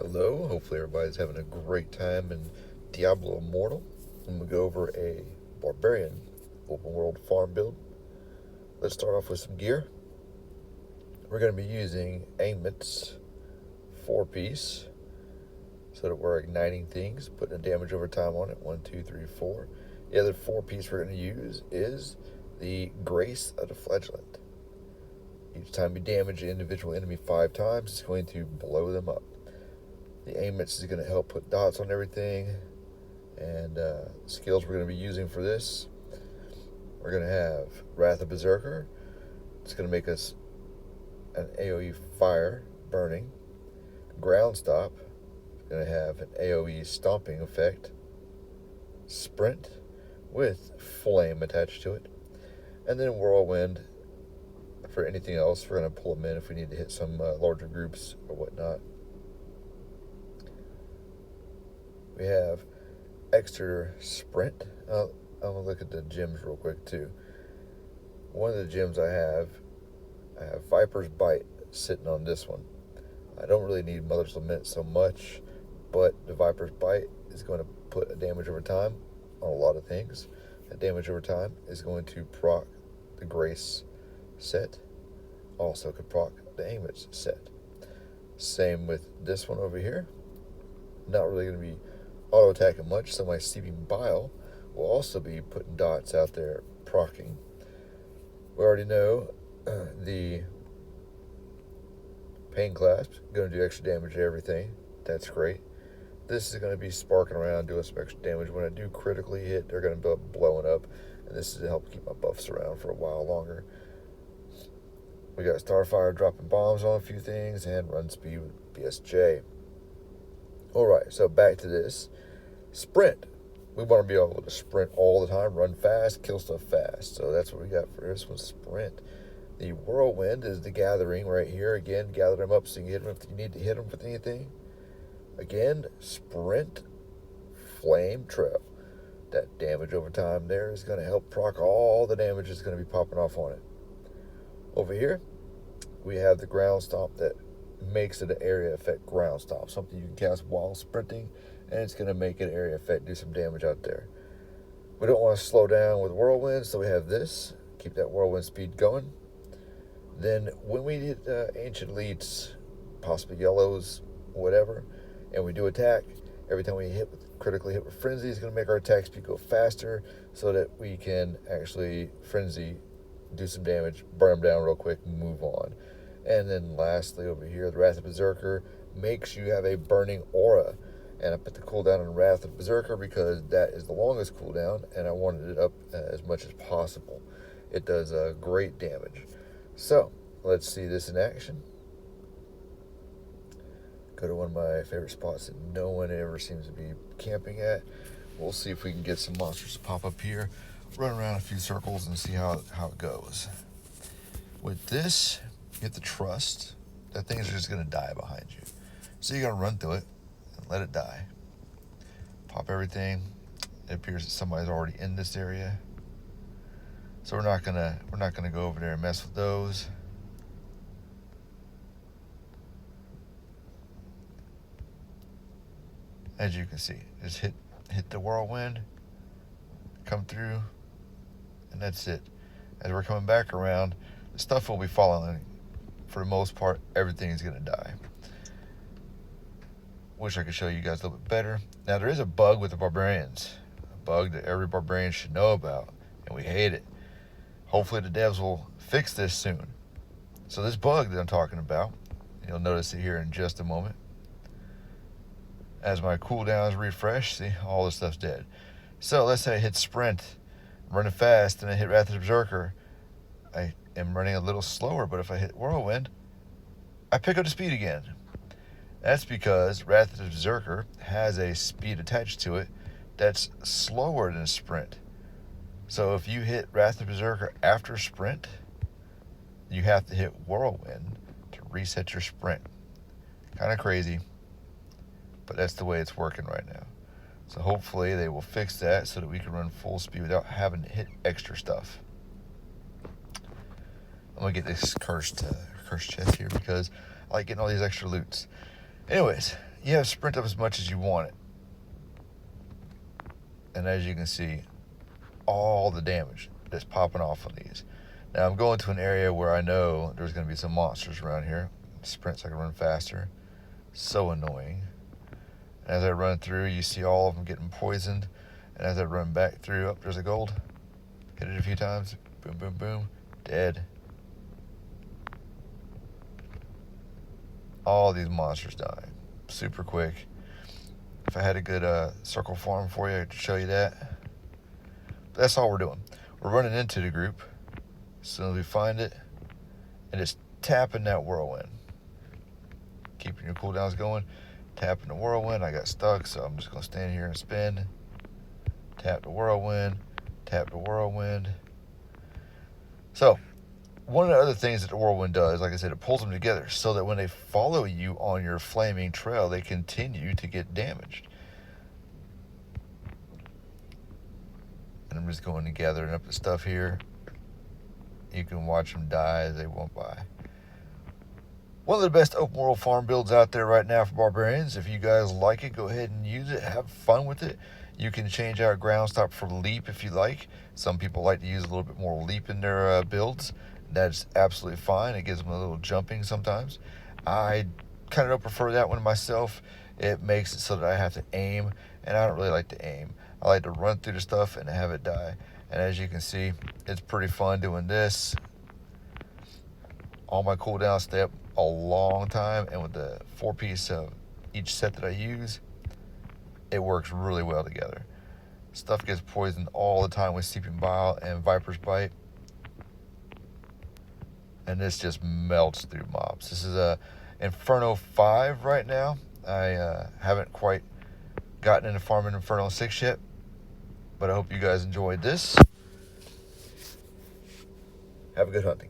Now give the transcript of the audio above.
Hello, hopefully everybody's having a great time in Diablo Immortal. I'm going to go over a Barbarian open world farm build. Let's start off with some gear. We're going to be using Aimment's 4-piece so that we're igniting things, putting a damage over time on it. 1, 2, 3, 4. The other 4-piece we're going to use is the Grace of the Flagellant. Each time you damage an individual enemy 5 times, it's going to blow them up. The Aimment's is going to help put dots on everything. And skills we're going to be using for this, we're going to have Wrath of Berserker. It's going to make us an AoE fire burning. Ground Stop. It's going to have an AoE stomping effect. Sprint with flame attached to it. And then Whirlwind for anything else. We're going to pull them in if we need to hit some larger groups or whatnot. We have extra sprint. I'm going to look at the gems real quick too. One of the gems I have Viper's Bite sitting on this one. I don't really need Mother's Lament so much, but the Viper's Bite is going to put a damage over time on a lot of things. That damage over time is going to proc the Grace set. Also could proc the Aimment's set. Same with this one over here. Not really going to be auto-attacking much, so my Seeping Bile will also be putting dots out there proccing. We already know the Pain Clasp going to do extra damage to everything. That's great. This is going to be sparking around, doing some extra damage. When I do critically hit, they're going to be blowing up, and this is to help keep my buffs around for a while longer. We got Starfire dropping bombs on a few things, and run speed with BSJ. Alright, so back to this. Sprint. We want to be able to sprint all the time, run fast, kill stuff fast. So that's what we got for this one, sprint. The Whirlwind is the gathering right here. Again, gather them up so you can hit them if you need to hit them with anything. Again, sprint, flame trail. That damage over time there is going to help proc all the damage that's going to be popping off on it. Over here, we have the ground stomp that makes it an area effect ground stomp. Something you can cast while sprinting, and it's going to make an area effect do some damage out there. We don't want to slow down with Whirlwind, so we have this. Keep that Whirlwind speed going. Then when we hit Ancient Elites, possibly yellows, whatever, and we do attack, every time we critically hit with Frenzy, it's going to make our attack speed go faster so that we can actually Frenzy, do some damage, burn them down real quick, and move on. And then lastly over here, the Wrath of Berserker makes you have a burning aura. And I put the cooldown on Wrath of Berserker because that is the longest cooldown, and I wanted it up as much as possible. It does great damage. So, let's see this in action. Go to one of my favorite spots that no one ever seems to be camping at. We'll see if we can get some monsters to pop up here, run around a few circles, and see how it goes. With this, you have to trust that things are just going to die behind you. So you got to run through it and let it die. Pop everything. It appears that somebody's already in this area. So we're not gonna go over there and mess with those. As you can see, just hit the Whirlwind, come through, and that's it. As we're coming back around, the stuff will be falling. For the most part, everything is going to die. Wish I could show you guys a little bit better. Now, there is a bug with the Barbarians. A bug that every Barbarian should know about, and we hate it. Hopefully, the devs will fix this soon. So this bug that I'm talking about, you'll notice it here in just a moment. As my cooldowns refresh, see, all this stuff's dead. So let's say I hit sprint, I'm running fast, and I hit Wrath of the Berserker. I am running a little slower, but if I hit Whirlwind, I pick up the speed again. That's because Wrath of the Berserker has a speed attached to it that's slower than sprint. So if you hit Wrath of the Berserker after sprint, you have to hit Whirlwind to reset your sprint. Kind of crazy, but that's the way it's working right now. So hopefully they will fix that so that we can run full speed without having to hit extra stuff. I'm going to get this cursed chest here because I like getting all these extra loots. Anyways, you have sprint up as much as you want it. And as you can see, all the damage that's popping off on these. Now I'm going to an area where I know there's going to be some monsters around here. Sprint so I can run faster. So annoying. And as I run through, you see all of them getting poisoned. And as I run back through, oh, there's a gold. Hit it a few times. Boom, boom, boom. Dead. All these monsters die super quick. If I had a good circle farm for you, I could show you that. But that's all we're doing. We're running into the group as soon as we find it and just tapping that whirlwind. Keeping your cooldowns going. Tapping the whirlwind. I got stuck, so I'm just going to stand here and spin. Tap the whirlwind. Tap the whirlwind. So, one of the other things that the whirlwind does, like I said, it pulls them together so that when they follow you on your flaming trail, they continue to get damaged. And I'm just going and gathering up the stuff here. You can watch them die as they won't by. One of the best open world farm builds out there right now for barbarians. If you guys like it, go ahead and use it. Have fun with it. You can change out ground stop for leap if you like. Some people like to use a little bit more leap in their builds. That's absolutely fine. It gives them a little jumping sometimes. I kind of don't prefer that one myself. It makes it so that I have to aim, and I don't really like to aim. I like to run through the stuff and have it die. And as you can see, it's pretty fun doing this. All my cooldowns stay up a long time, and with the 4-piece of each set that I use, it works really well together. Stuff gets poisoned all the time with Seeping Bile and Viper's Bite. And this just melts through mobs. This is a Inferno 5 right now. I haven't quite gotten into farming Inferno 6 yet, but I hope you guys enjoyed this. Have a good hunting.